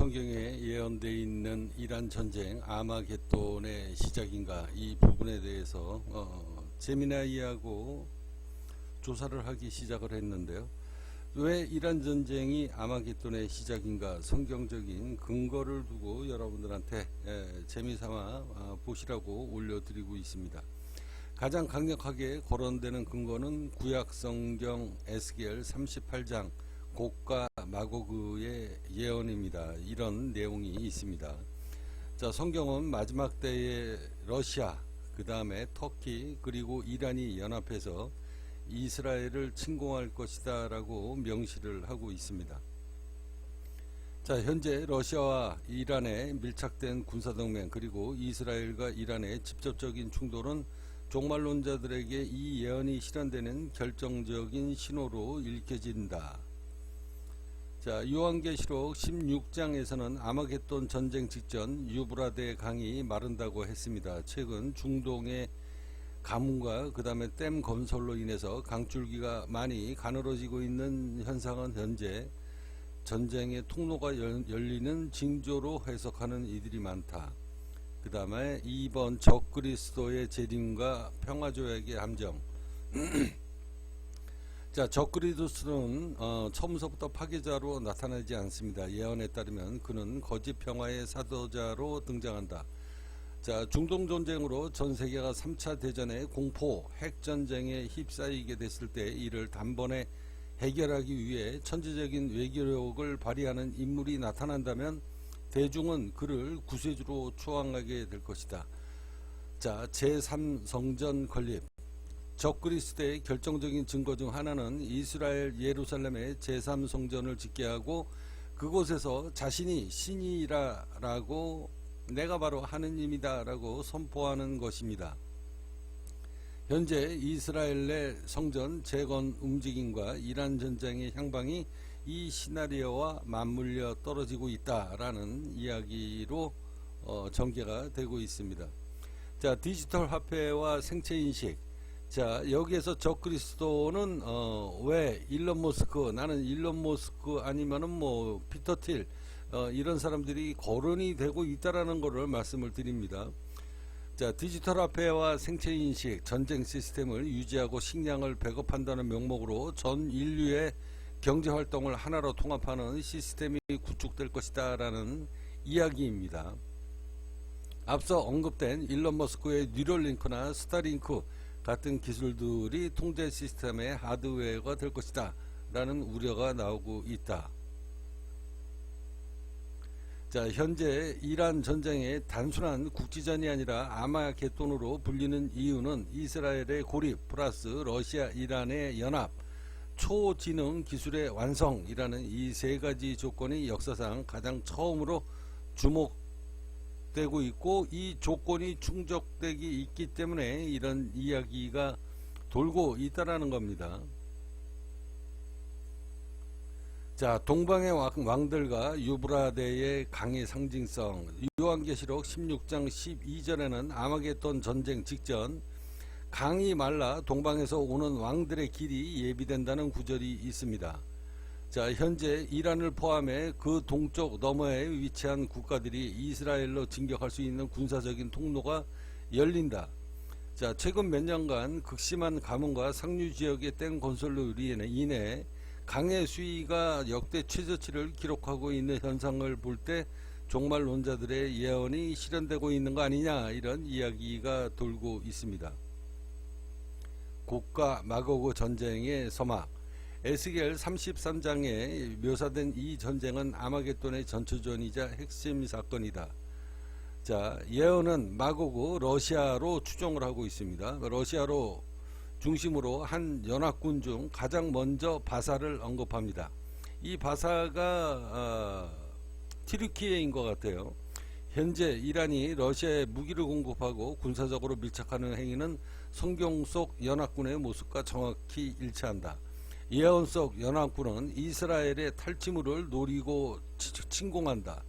성경에 예언되어 있는 이란 전쟁 아마겟돈의 시작인가, 이 부분에 대해서 제미나이하고 조사를 하기 시작을 했는데요. 왜 이란 전쟁이 아마겟돈의 시작인가, 성경적인 근거를 두고 여러분들한테 재미삼아 보시라고 올려드리고 있습니다. 가장 강력하게 거론되는 근거는 구약 성경 에스겔 38장 곡과 마고그의 예언입니다. 이런 내용이 있습니다. 자, 성경은 마지막 때에 러시아, 그 다음에 터키, 그리고 이란이 연합해서 이스라엘을 침공할 것이다 라고 명시를 하고 있습니다. 자, 현재 러시아와 이란의 밀착된 군사동맹, 그리고 이스라엘과 이란의 직접적인 충돌은 종말론자들에게 이 예언이 실현되는 결정적인 신호로 읽혀진다. 자, 요한계시록 16장에서는 아마겟돈 전쟁 직전 유브라데 강이 마른다고 했습니다. 최근 중동의 가뭄과 그 다음에 댐 건설로 인해서 강줄기가 많이 가늘어지고 있는 현상은 현재 전쟁의 통로가 열리는 징조로 해석하는 이들이 많다. 그 다음에 2번 적그리스도의 재림과 평화조약의 함정. 자, 적그리스도는 처음서부터 파괴자로 나타나지 않습니다. 예언에 따르면 그는 거짓 평화의 사도자로 등장한다. 자, 중동 전쟁으로 전 세계가 3차 대전의 공포, 핵전쟁에 휩싸이게 됐을 때 이를 단번에 해결하기 위해 천재적인 외교력을 발휘하는 인물이 나타난다면 대중은 그를 구세주로 추앙하게 될 것이다. 자, 제3성전 건립. 적그리스도의 결정적인 증거 중 하나는 이스라엘 예루살렘의 제3성전을 짓게 하고 그곳에서 자신이 신이라고, 내가 바로 하느님이다 라고 선포하는 것입니다. 현재 이스라엘 내 성전 재건 움직임과 이란 전쟁의 향방이 이 시나리오와 맞물려 떨어지고 있다라는 이야기로 전개가 되고 있습니다. 자, 디지털 화폐와 생체인식. 자, 여기에서 적그리스도는 왜 일론 머스크, 나는 일론 머스크 아니면은 뭐 피터 틸 이런 사람들이 거론이 되고 있다라는 것을 말씀을 드립니다. 자, 디지털 화폐와 생체인식, 전쟁 시스템을 유지하고 식량을 배급한다는 명목으로 전 인류의 경제활동을 하나로 통합하는 시스템이 구축될 것이다 라는 이야기입니다. 앞서 언급된 일론 머스크의 뉴럴링크나 스타링크 같은 기술들이 통제 시스템의 하드웨어가 될 것이다 라는 우려가 나오고 있다. 자, 현재 이란 전쟁의 단순한 국지전이 아니라 아마겟돈으로 불리는 이유는 이스라엘의 고립 플러스 러시아 이란의 연합, 초지능 기술의 완성이라는 이 세 가지 조건이 역사상 가장 처음으로 주목되고 있고, 이 조건이 충족되기 있기 때문에 이런 이야기가 돌고 있다라는 겁니다. 자, 동방의 왕들과 유브라데의 강의 상징성. 요한계시록 16장 12절에는 아마겟돈 전쟁 직전 강이 말라 동방에서 오는 왕들의 길이 예비된다는 구절이 있습니다. 자, 현재 이란을 포함해 그 동쪽 너머에 위치한 국가들이 이스라엘로 진격할 수 있는 군사적인 통로가 열린다. 자, 최근 몇 년간 극심한 가뭄과 상류 지역의 댐 건설로 인해 강의 수위가 역대 최저치를 기록하고 있는 현상을 볼 때 종말론자들의 예언이 실현되고 있는 거 아니냐, 이런 이야기가 돌고 있습니다. 곡과 마고그 전쟁의 서막. 에스겔 33장에 묘사된 이 전쟁은 아마겟돈의 전초전이자 핵심 사건이다. 자, 예언은 마고그 러시아로 추정을 하고 있습니다. 러시아로 중심으로 한 연합군 중 가장 먼저 바사를 언급합니다. 이 바사가 티르키예인 것 같아요. 현재 이란이 러시아에 무기를 공급하고 군사적으로 밀착하는 행위는 성경 속 연합군의 모습과 정확히 일치한다. 예언 속 연합군은 이스라엘의 탈취물을 노리고 침공한다.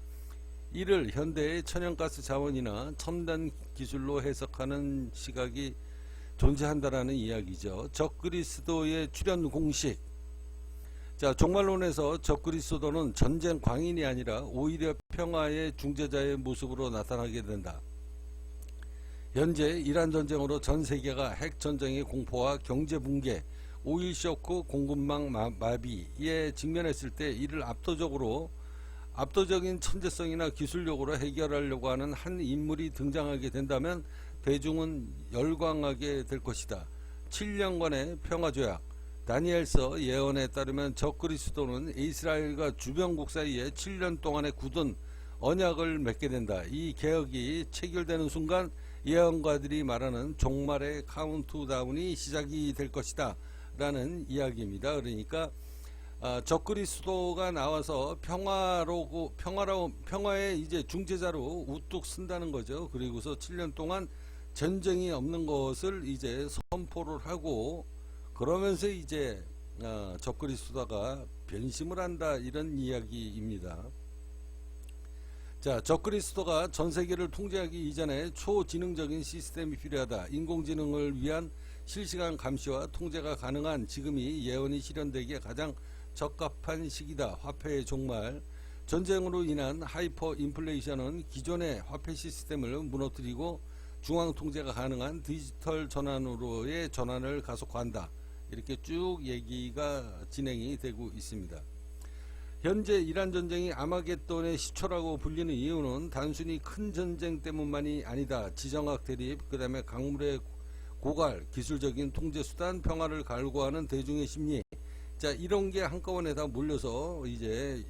이를 현대의 천연가스 자원이나 첨단 기술로 해석하는 시각이 존재한다라는 이야기죠. 적그리스도의 출현 공식. 자, 종말론에서 적그리스도는 전쟁 광인이 아니라 오히려 평화의 중재자의 모습으로 나타나게 된다. 현재 이란 전쟁으로 전 세계가 핵 전쟁의 공포와 경제 붕괴, 오일 쇼크, 공급망 마비에 직면했을 때 이를 압도적인 천재성이나 기술력으로 해결하려고 하는 한 인물이 등장하게 된다면 대중은 열광하게 될 것이다. 7년간의 평화조약. 다니엘서 예언에 따르면 적그리스도는 이스라엘과 주변국 사이에 7년 동안의 굳은 언약을 맺게 된다. 이 개혁이 체결되는 순간 예언가들이 말하는 종말의 카운트다운이 시작이 될 것이다 라는 이야기입니다. 그러니까 적그리스도가 나와서 평화의 이제 중재자로 우뚝 쓴다는 거죠. 그리고서 7년 동안 전쟁이 없는 것을 이제 선포를 하고, 그러면서 이제 적그리스도가 변심을 한다, 이런 이야기입니다. 자, 적그리스도가 전 세계를 통제하기 이전에 초지능적인 시스템이 필요하다. 인공지능을 위한 실시간 감시와 통제가 가능한 지금이 예언이 실현되기에 가장 적합한 시기다. 화폐의 종말. 전쟁으로 인한 하이퍼 인플레이션은 기존의 화폐 시스템을 무너뜨리고 중앙 통제가 가능한 디지털 전환으로의 전환을 가속화한다. 이렇게 쭉 얘기가 진행이 되고 있습니다. 현재 이란 전쟁이 아마겟돈의 시초라고 불리는 이유는 단순히 큰 전쟁 때문만이 아니다. 지정학 대립, 그 다음에 강물의 고갈, 기술적인 통제수단, 평화를 갈구하는 대중의 심리, 자, 이런 게 한꺼번에 다 몰려서 이제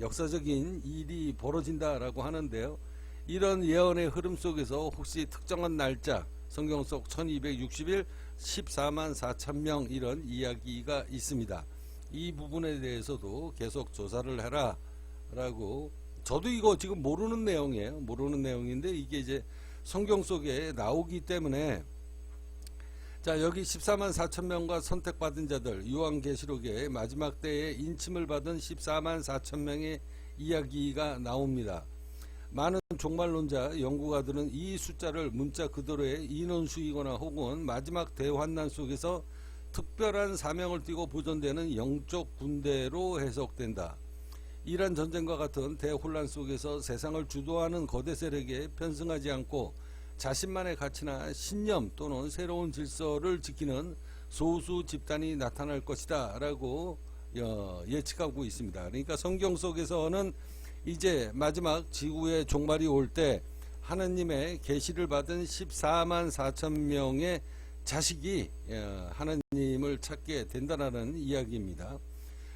역사적인 일이 벌어진다라고 하는데요. 이런 예언의 흐름 속에서 혹시 특정한 날짜, 성경 속 1260일 14만 4천 명, 이런 이야기가 있습니다. 이 부분에 대해서도 계속 조사를 해라 라고, 저도 이거 지금 모르는 내용이에요. 모르는 내용인데 이게 이제 성경 속에 나오기 때문에, 자, 여기 14만 4천 명과 선택받은 자들, 요한계시록의 마지막 때에 인침을 받은 14만 4천 명의 이야기가 나옵니다. 많은 종말론자 연구가들은 이 숫자를 문자 그대로의 인원수이거나 혹은 마지막 대환난 속에서 특별한 사명을 띠고 보존되는 영적 군대로 해석된다. 이란 전쟁과 같은 대혼란 속에서 세상을 주도하는 거대 세력에 편승하지 않고 자신만의 가치나 신념 또는 새로운 질서를 지키는 소수 집단이 나타날 것이다 라고 예측하고 있습니다. 그러니까 성경 속에서는 이제 마지막 지구의 종말이 올 때 하나님의 계시를 받은 14만 4천 명의 자식이 하나님을 찾게 된다는 이야기입니다.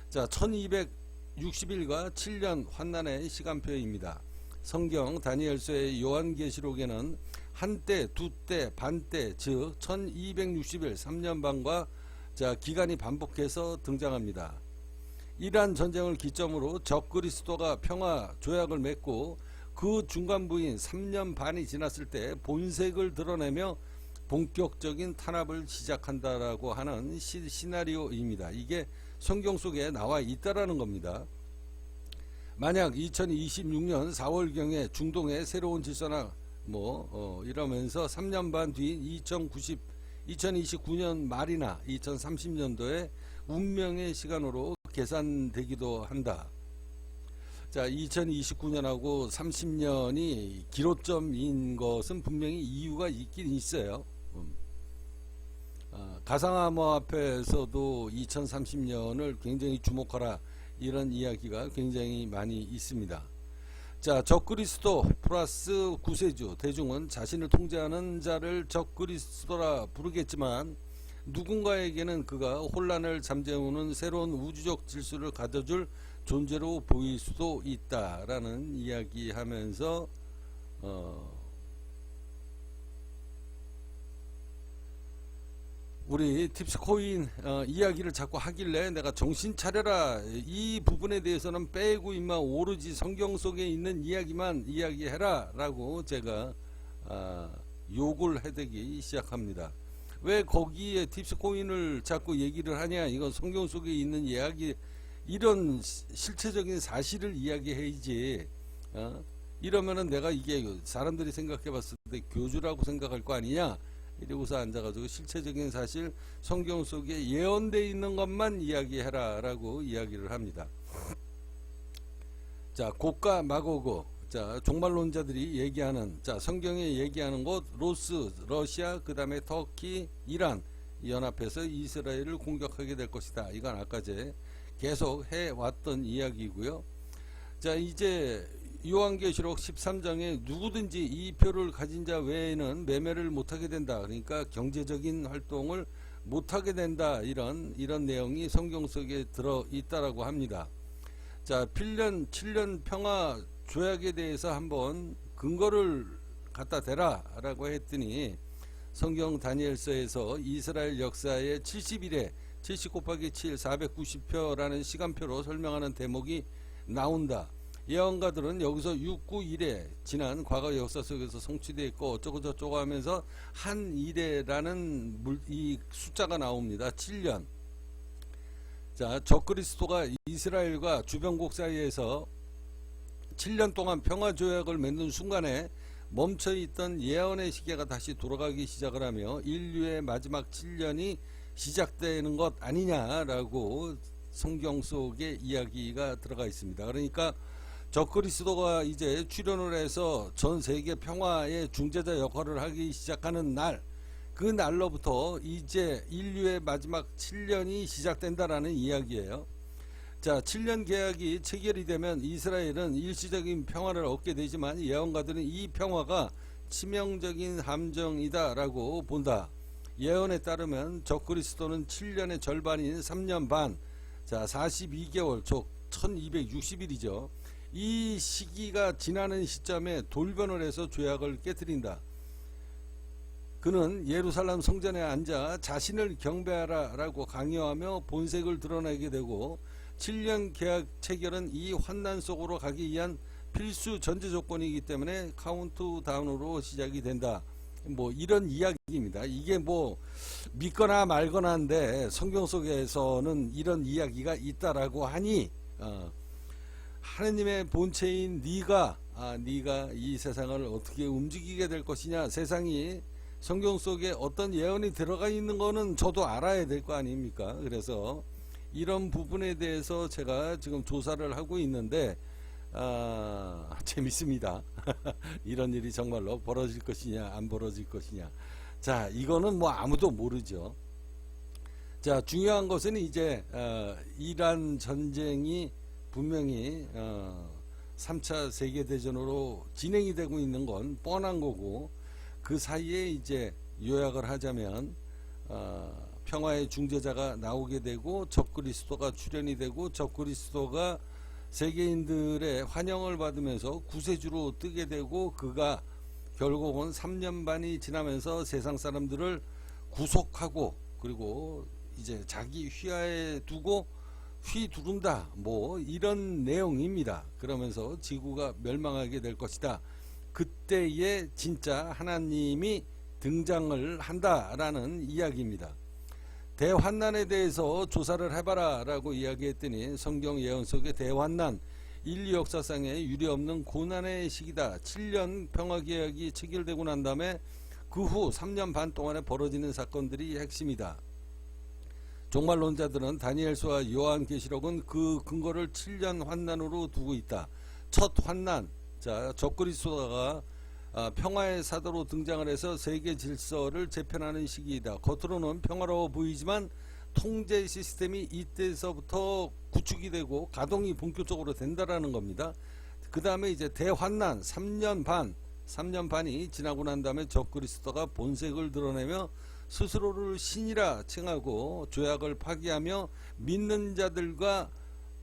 자, 1260일과 7년 환난의 시간표입니다. 성경 다니엘서의 요한계시록에는 한때, 두때, 반때, 즉 1260일 3년 반과 자, 기간이 반복해서 등장합니다. 이란 전쟁을 기점으로 적그리스도가 평화 조약을 맺고 그 중간부인 3년 반이 지났을 때 본색을 드러내며 본격적인 탄압을 시작한다라고 하는 시나리오입니다. 이게 성경 속에 나와 있다라는 겁니다. 만약 2026년 4월경에 중동의 새로운 질서나 이러면서 3년 반 뒤인 2029년 말이나 2030년도에 운명의 시간으로 계산되기도 한다. 자, 2029년하고 30년이 기로점인 것은 분명히 이유가 있긴 있어요. 가상암호화폐에서도 2030년을 굉장히 주목하라, 이런 이야기가 굉장히 많이 있습니다. 자, 적그리스도 플러스 구세주, 대중은 자신을 통제하는 자를 적그리스도라 부르겠지만 누군가에게는 그가 혼란을 잠재우는 새로운 우주적 질서를 가져줄 존재로 보일 수도 있다라는 이야기하면서 우리 팁스코인 이야기를 자꾸 하길래 내가 정신 차려라, 이 부분에 대해서는 빼고 임마 오로지 성경 속에 있는 이야기만 이야기해라 라고 제가 욕을 해대기 시작합니다. 왜 거기에 팁스코인을 자꾸 얘기를 하냐, 이건 성경 속에 있는 이야기, 이런 실체적인 사실을 이야기해야지. 이러면은 내가 이게 사람들이 생각해 봤을 때 교주라고 생각할 거 아니냐, 이러고서 앉아가지고 실체적인 사실 성경 속에 예언되어 있는 것만 이야기해라 라고 이야기를 합니다. 자, 고가 마고고, 자, 종말론자들이 얘기하는, 자, 성경에 얘기하는 곳, 로스, 러시아, 그 다음에 터키, 이란 연합해서 이스라엘을 공격하게 될 것이다. 이건 아까 제 계속 해왔던 이야기고요. 자, 이제 요한계시록 13장에 누구든지 이 표를 가진 자 외에는 매매를 못하게 된다. 그러니까 경제적인 활동을 못하게 된다. 이런 내용이 성경 속에 들어 있다라고 합니다. 자, 7년 평화 조약에 대해서 한번 근거를 갖다 대라 라고 했더니 성경 다니엘서에서 이스라엘 역사의 70일에 70 곱하기 7 490표라는 시간표로 설명하는 대목이 나온다. 예언가들은 여기서 691에 지난 과거 역사 속에서 성취되어 있고 어쩌고 저쩌고 하면서 한 일에라는 이 숫자가 나옵니다. 7년. 자, 적그리스도가 이스라엘과 주변국 사이에서 7년 동안 평화조약을 맺는 순간에 멈춰있던 예언의 시계가 다시 돌아가기 시작을 하며 인류의 마지막 7년이 시작되는 것 아니냐라고 성경 속에 이야기가 들어가 있습니다. 그러니까 적그리스도가 이제 출현을 해서 전 세계 평화의 중재자 역할을 하기 시작하는 날, 그 날로부터 이제 인류의 마지막 7년이 시작된다라는 이야기예요. 자, 7년 계약이 체결이 되면 이스라엘은 일시적인 평화를 얻게 되지만 예언가들은 이 평화가 치명적인 함정이다라고 본다. 예언에 따르면 적그리스도는 7년의 절반인 3년 반, 자 42개월, 즉 1260일이죠. 이 시기가 지나는 시점에 돌변을 해서 조약을 깨뜨린다. 그는 예루살렘 성전에 앉아 자신을 경배하라 라고 강요하며 본색을 드러내게 되고 7년 계약 체결은 이 환난 속으로 가기 위한 필수 전제 조건이기 때문에 카운트다운으로 시작이 된다. 뭐 이런 이야기입니다. 이게 뭐 믿거나 말거나인데 성경 속에서는 이런 이야기가 있다라고 하니 하느님의 본체인 네가 이 세상을 어떻게 움직이게 될 것이냐, 세상이 성경 속에 어떤 예언이 들어가 있는 거는 저도 알아야 될 거 아닙니까? 그래서 이런 부분에 대해서 제가 지금 조사를 하고 있는데 재밌습니다. 이런 일이 정말로 벌어질 것이냐 안 벌어질 것이냐. 자, 이거는 뭐 아무도 모르죠. 자, 중요한 것은 이제 이란 전쟁이 분명히 3차 세계대전으로 진행이 되고 있는 건 뻔한 거고, 그 사이에 이제 요약을 하자면 평화의 중재자가 나오게 되고 적그리스도가 출현이 되고 적그리스도가 세계인들의 환영을 받으면서 구세주로 뜨게 되고 그가 결국은 3년 반이 지나면서 세상 사람들을 구속하고 그리고 이제 자기 휘하에 두고 휘두른다, 뭐 이런 내용입니다. 그러면서 지구가 멸망하게 될 것이다. 그때에 진짜 하나님이 등장을 한다라는 이야기입니다. 대환난에 대해서 조사를 해봐라 라고 이야기했더니 성경 예언 속에 대환난, 인류 역사상에 유례없는 고난의 시기다. 7년 평화계약이 체결되고 난 다음에 그 후 3년 반 동안에 벌어지는 사건들이 핵심이다. 종말론자들은 다니엘서와 요한계시록은 그 근거를 7년 환난으로 두고 있다. 첫 환난, 자, 적그리스도가 평화의 사도로 등장을 해서 세계 질서를 재편하는 시기이다. 겉으로는 평화로워 보이지만 통제 시스템이 이때서부터 구축이 되고 가동이 본격적으로 된다라는 겁니다. 그 다음에 이제 대환난 3년 반이 지나고 난 다음에 적그리스도가 본색을 드러내며 스스로를 신이라 칭하고 조약을 파기하며 믿는 자들과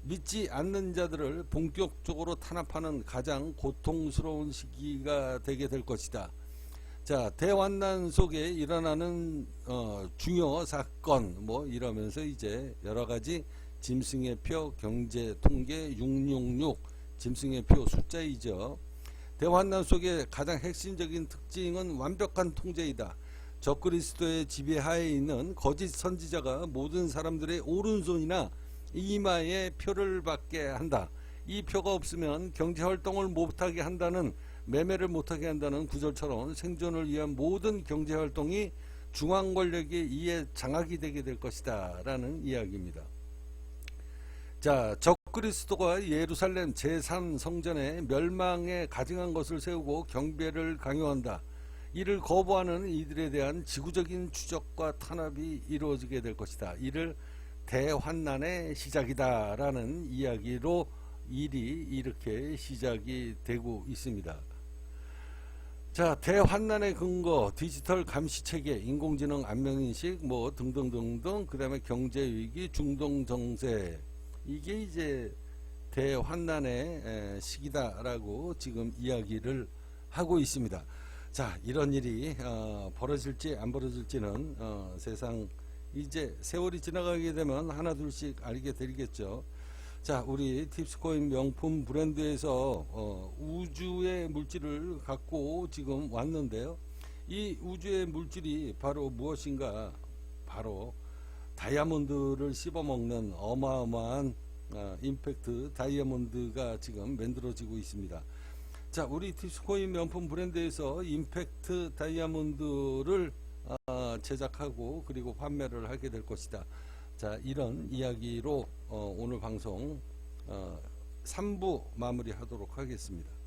믿지 않는 자들을 본격적으로 탄압하는 가장 고통스러운 시기가 되게 될 것이다. 자, 대환난 속에 일어나는 중요 사건 뭐 이러면서 이제 여러가지 짐승의 표, 경제 통계 666 짐승의 표 숫자이죠. 대환난 속의 가장 핵심적인 특징은 완벽한 통제이다. 적그리스도의 지배하에 있는 거짓 선지자가 모든 사람들의 오른손이나 이마에 표를 받게 한다. 이 표가 없으면 경제활동을 못하게 한다는, 매매를 못하게 한다는 구절처럼 생존을 위한 모든 경제활동이 중앙 권력의 이해 장악이 되게 될 것이다 라는 이야기입니다. 자, 적그리스도가 예루살렘 제3성전의 멸망에 가증한 것을 세우고 경배를 강요한다. 이를 거부하는 이들에 대한 지구적인 추적과 탄압이 이루어지게 될 것이다. 이를 대환난의 시작이다 라는 이야기로 일이 이렇게 시작이 되고 있습니다. 자, 대환난의 근거, 디지털 감시체계, 인공지능 안면인식 뭐 등등등등, 그 다음에 경제위기, 중동정세, 이게 이제 대환난의 시기다라고 지금 이야기를 하고 있습니다. 자, 이런 일이 벌어질지 안 벌어질지는 세상 이제 세월이 지나가게 되면 하나둘씩 알게 되겠죠. 자, 우리 팁스코인 명품 브랜드에서 우주의 물질을 갖고 지금 왔는데요. 이 우주의 물질이 바로 무엇인가? 바로 다이아몬드를 씹어먹는 어마어마한 임팩트 다이아몬드가 지금 만들어지고 있습니다. 자, 우리 팁스코인 명품 브랜드에서 임팩트 다이아몬드를 제작하고 그리고 판매를 하게 될 것이다. 자, 이런 이야기로 오늘 방송 3부 마무리하도록 하겠습니다.